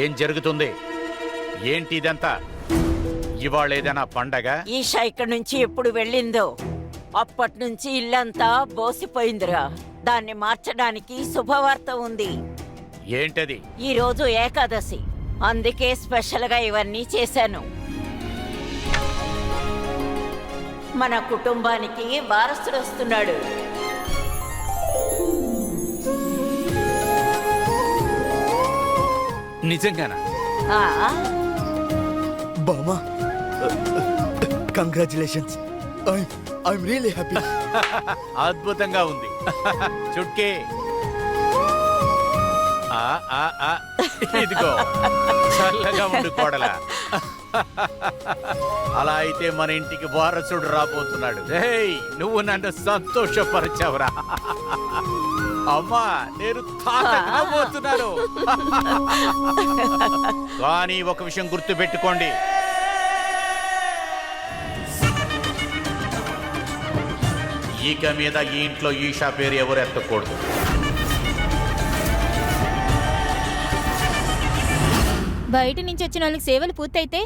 ఏం జరుగుతుంది? ఏంటి ఇదంతా? ఇవాళ ఏదైనా పండగ? ఈషా ఇక్కడి నుంచి ఎప్పుడు వెళ్ళిందో అప్పటి నుంచి ఇల్లంతా బోసిపోయిందిరా. దాన్ని మార్చడానికి శుభవార్త ఉంది. ఏంటది? ఈ రోజు ఏకాదశి, అందుకే స్పెషల్ గా ఇవన్నీ చేశాను. మన కుటుంబానికి వారసుడు వస్తున్నాడు. నిజంగానా? ఆ బామా, కంగ్రాచులేషన్స్. I'm really happy. అద్భుతంగా ఉంది. చుట్కీ ఇదిగో, చల్లగా ఉండు కోడలా. అలా అయితే మన ఇంటికి వారసుడు రాబోతున్నాడు. నువ్వు నన్ను సంతోషపరచావురా. అమ్మా, నేను తాతపోతున్నాను. కానీ ఒక విషయం గుర్తు పెట్టుకోండి, ఇక మీద ఈ ఇంట్లో ఈషా పేరు ఎవరు ఎత్తకూడదు. బయట నుంచి వచ్చిన వాళ్ళకి సేవలు పూర్తయితే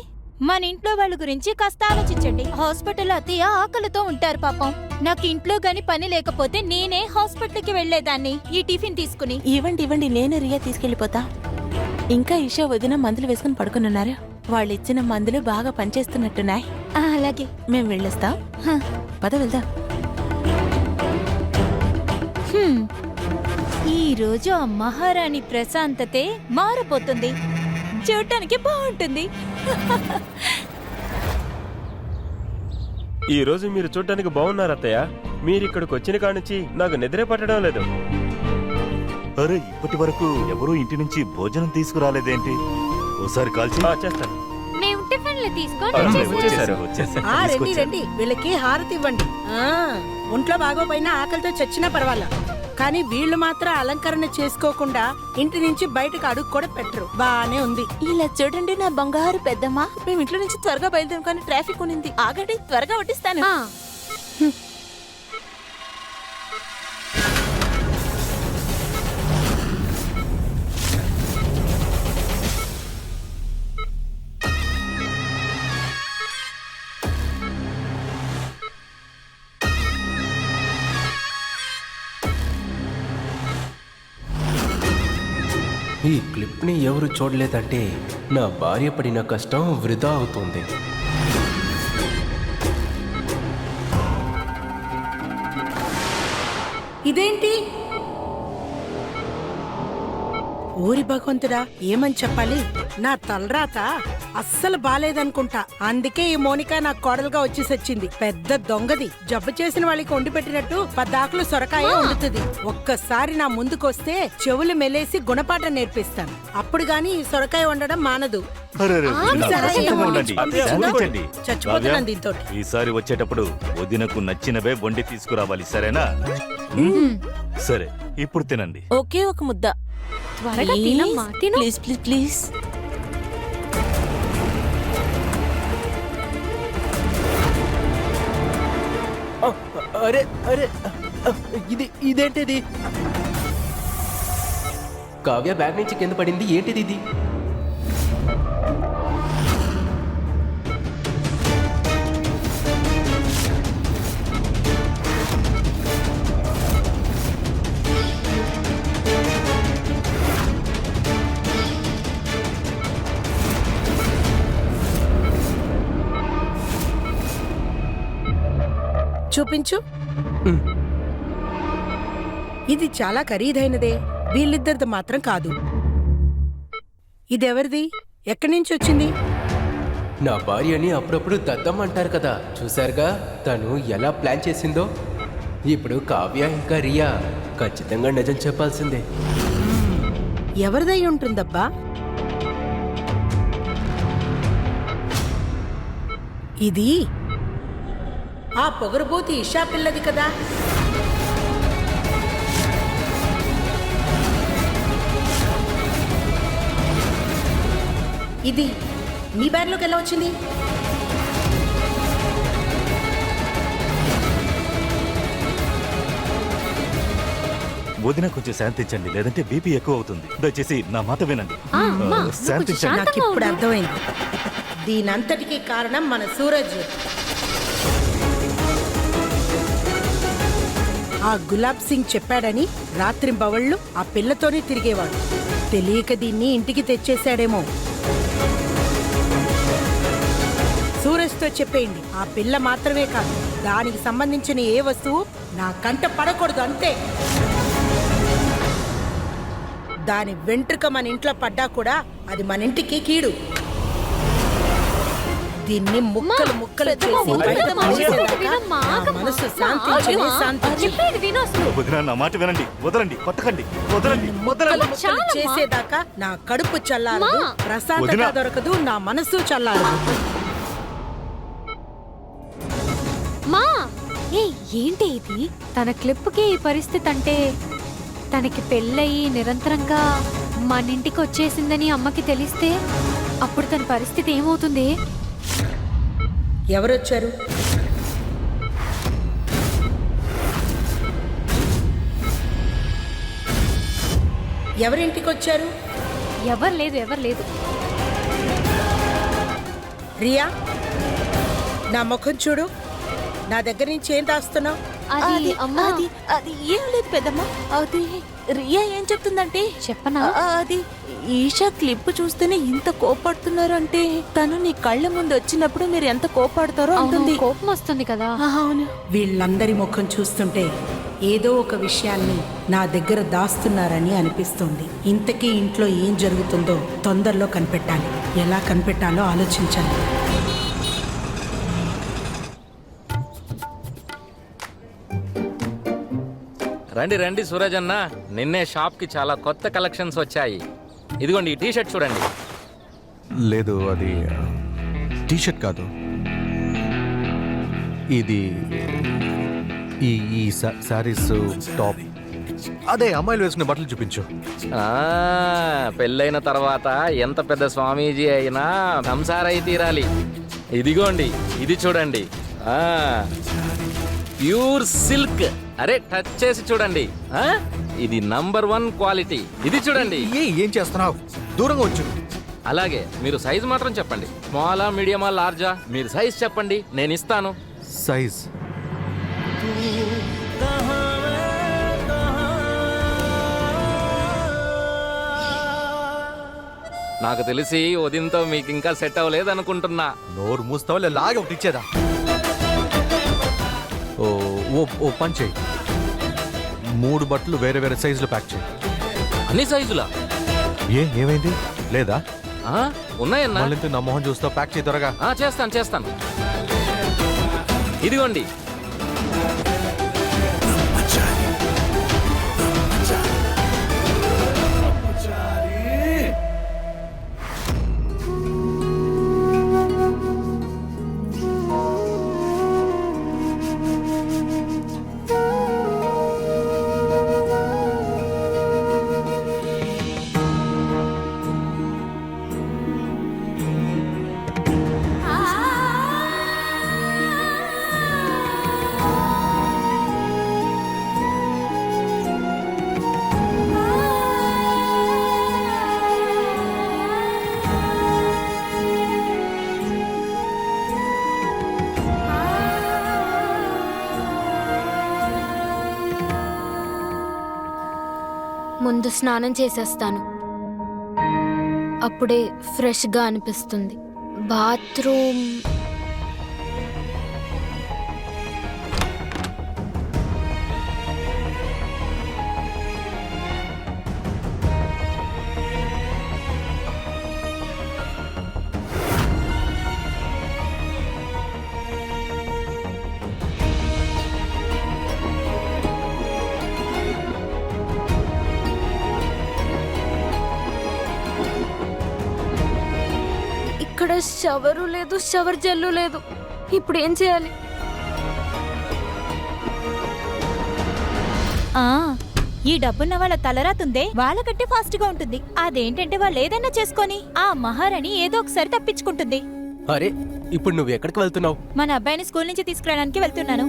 మన ఇంట్లో వాళ్ళ గురించి కాస్త ఆలోచించండి. హాస్పిటల్ అత్తయ్య ఆకలితో ఉంటారు పాపం. నాకు ఇంట్లో గాని పని లేకపోతే నేనే హాస్పిటల్కి వెళ్లేదాన్ని ఈ టిఫిన్ తీసుకుని. ఇవ్వండి, నేను రియా తీసుకెళ్లిపోతా. ఇంకా ఈషా వదిన మందులు వేసుకుని పడుకున్నారు. వాళ్ళు ఇచ్చిన మందులు బాగా పనిచేస్తున్నట్టున్నాయి. అలాగే మేము వెళ్ళొస్తాం. పద వెళ్దాం. ఈ రోజు ఆ మహారాణి ప్రశాంతతే మారిపోతుంది. చూడటానికి బాగుంటుంది. ఈ రోజు మీరు చూడటానికి బాగున్నారు అత్తయ్య. మీరు ఇక్కడికి వచ్చిన కానుంచి నాకు నిద్రే పట్టడం లేదు. అరే, ఇప్పటి వరకు ఎవరూ ఇంటి నుంచి భోజనం తీసుకురాలేదేంటి? ఓసారి కాల్చి చేస్తాను. మేము టిఫిన్లు వచ్చేసారు. రండి, వీళ్ళకి హారతి ఇవ్వండి. ఒంట్లో బాగోపోయినా ఆకలితో చచ్చినా పర్వాలా, కానీ వీళ్ళు మాత్రం అలంకరణ చేసుకోకుండా ఇంటి నుంచి బయటకు అడుగు కూడా పెట్టరు. బానే ఉంది. ఇలా చూడండి నా బంగారు పెద్దమ్మ. మేము ఇంట్లో నుంచి త్వరగా బయలుదేరం, కానీ ట్రాఫిక్ ఉన్నింది. ఆగండి, త్వరగా వడ్డిస్తాను. ఈ క్లిప్ని ఎవరు చూడలేదంటే నా భార్య పడిన కష్టం వృధా అవుతుంది. ఇదేంటి? ఊరి భగవంతుడా, ఏమని చెప్పాలి? నా తలరాత అస్సలు బాలేదనుకుంటా. అందుకే ఈ మోనిక నాకు కోడలుగా వచ్చేసొచ్చింది. పెద్ద దొంగది. జబ్బు చేసిన వాళ్ళకి వండి పెట్టినట్టు 10 ఆకులు సొరకాయ వండుతుంది. ఒక్కసారి నా ముందుకొస్తే చెవులు మెలేసి గుణపాఠం నేర్పిస్తాను. అప్పుడు గాని ఈ సొరకాయ వండడం మానదు. చచ్చిపోతున్నాను దీంతో. ఈసారి వచ్చేటప్పుడు వదినకు నచ్చినవే వండి తీసుకురావాలి, సరేనా? సరే, ఇప్పుడు తినండి. ఒకే ఒక ముద్ద. త్వరగా తినమ్మా, తిను. Please please please. అరే అరే, ఇదేంటిది? కావ్య బ్యాగ్ నుంచి కింద పడింది. ఏంటిది ఇది? చూపించు. ఇది చాలా ఖరీదైనదే. వీళ్ళిద్దరిది మాత్రం కాదు. ఇదెవరిది? ఎక్కడి నుంచి వచ్చింది? నా భార్యని అప్పుడప్పుడు దద్దమ్మ అంటారు కదా, చూశారుగా తను ఎలా ప్లాన్ చేసిందో. ఇప్పుడు కావ్య ఇంకా రియా ఖచ్చితంగా నిజం చెప్పాల్సిందే. ఎవరిదై ఉంటుందబ్బా? ఇది ఆ పొగరుబోతి ఇషా పిల్లది కదా. ఇది నీ బ్యాగ్లోకి ఎలా వచ్చింది? వదిన కొంచెం శాంతించండి, లేదంటే బీపీ ఎక్కువ అవుతుంది. దయచేసి నా మాట వినండి. శాంతించండి. నాకు ఇప్పుడు అర్థమైంది. దీనంతటికీ కారణం మన సూరజ్. ఆ గులాబ్ సింగ్ చెప్పాడని రాత్రింబవళ్ళు ఆ పిల్లతోనే తిరిగేవాడు. తెలియక దీన్ని ఇంటికి తెచ్చేశాడేమో. సూరజ్తో చెప్పేయండి, ఆ పిల్ల మాత్రమే కాదు, దానికి సంబంధించిన ఏ వస్తువు నా కంట పడకూడదు, అంతే. దాని వెంట్రుక మన ఇంట్లో పడ్డా కూడా అది మన ఇంటికి కీడు. దీన్ని ముక్కలు ముక్కలు చేసి బయట పడేసేదాకా నా మనసు శాంతించనే శాంతించదు. వదిన నా మాట వినండి, వదలండి, కొట్టకండి, వదలండి. ముక్కలు ముక్కలు చేసేదాకా నా కడుపు చల్లారదు, ప్రశాంతత దొరకదు, నా మనసు చల్లారదు. మా ఏంటి ఇది? తన క్లిప్కి ఈ పరిస్థితి అంటే తనకి పెళ్ళయి నిరంతరంగా మన ఇంటికి వచ్చేసిందని అమ్మకి తెలిస్తే అప్పుడు తన పరిస్థితి ఏమవుతుంది? ఎవరొచ్చారు? ఎవరింటికి వచ్చారు? ఎవరు లేదు. రియా, నా ముఖం చూడు. నా దగ్గర నుంచి ఏం దాస్తున్నావు? అది అమ్మా, అది ఏం లేదు పెద్దమ్మ. అది రియా ఏం చెప్తుందంటే, చెప్పనా? అది ఈషా క్లిప్ చూస్తేనే ఇంత కోపడుతున్నారు అంటే తను నీ కళ్ళ ముందు వచ్చినప్పుడు మీరు ఎంత కోపడతారో అంటుంది. కోపం వస్తుంది కదా. అవును. వీళ్ళందరి ముఖం చూస్తుంటే ఏదో ఒక విషయాన్ని నా దగ్గర దాస్తున్నారని అనిపిస్తుంది. ఇంతకీ ఇంట్లో ఏం జరుగుతుందో తొందరలో కనిపెట్టాలి. ఎలా కనిపెట్టాలో ఆలోచించాలి. రండి రండి సూరజ్ అన్న, నిన్నే షాప్కి చాలా కొత్త కలెక్షన్స్ వచ్చాయి. ఇదిగోండి, ఈ టీషర్ట్ చూడండి. లేదు, అది టీషర్ట్ కాదు. ఇది ఈ శారీస్ టాప్. అదే అమ్మాయిలు వేసుకునే బట్టలు చూపించు. పెళ్ళైన తర్వాత ఎంత పెద్ద స్వామీజీ అయినా సంసారై తీరాలి. ఇదిగోండి, ఇది చూడండి, ప్యూర్ సిల్క్. అరే టచ్ చేసి చూడండి, ఇది నంబర్ 1 క్వాలిటీ. ఇది చూడండి. ఏం చేస్తున్నావు? దూరంగా వచ్చు. అలాగే మీరు సైజ్ మాత్రం చెప్పండి. స్మాలా, మీడియమా, లార్జా? మీరు సైజ్ చెప్పండి, నేను ఇస్తాను. సైజ్ నాకు తెలిసి ఉదయంతో మీకు ఇంకా సెట్ అవ్వలేదు అనుకుంటున్నా. నోరు మూస్తావా లాగే ఒకటి ఇచ్చేదా? ఓ పని చేయి, 3 బట్టలు వేరే వేరే సైజులో ప్యాక్ చేయి. అన్ని సైజులా? ఏమైంది? లేదా? ఉన్నాయన్నా. నా మొహం చూస్తావు? ప్యాక్ చేయి త్వరగా. చేస్తాను. ఇదిగోండి. ముందు స్నానం చేసేస్తాను, అప్పుడే ఫ్రెష్గా అనిపిస్తుంది. బాత్రూమ్ ఇక్కడ షవరు లేదు, షవర్ జెల్లు లేదు. ఇప్పుడు ఏం చేయాలి? ఈ డబ్బున్న వాళ్ళ తలరాతుందే వాళ్ళకంటే ఫాస్ట్ గా ఉంటుంది. అదేంటంటే వాళ్ళు ఏదైనా చేసుకొని ఆ మహారాణి ఏదో ఒకసారి తప్పించుకుంటుంది. అరే ఇప్పుడు నువ్వు ఎక్కడికి వెళ్తున్నావు? మన అబ్బాయిని స్కూల్ నుంచి తీసుకురావడానికి వెళ్తున్నాను.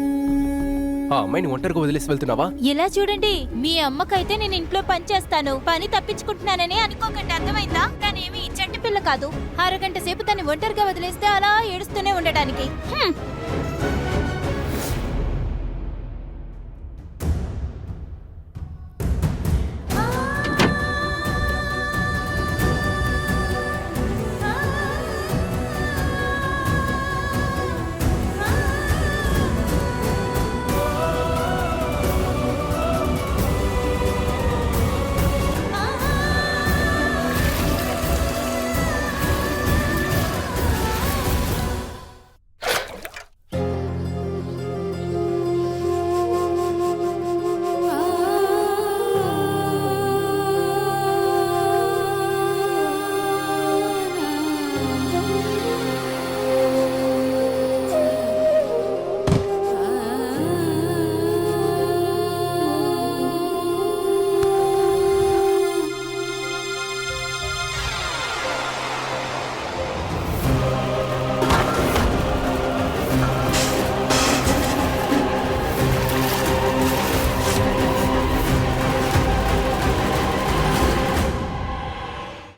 ఆ అమ్మాయిని ఒంటరిగా వదిలేసి వెళ్తున్నావా? ఇలా చూడండి, మీ అమ్మకైతే నేను ఇంట్లో పని చేస్తాను, పని తప్పించుకుంటున్నానని అనుకోకండి, అర్థమైందా? తనేమి చెట్టు పిల్ల కాదు, అరగంట సేపు తను ఒంటరిగా వదిలేస్తే అలా ఏడుస్తూనే ఉండడానికి.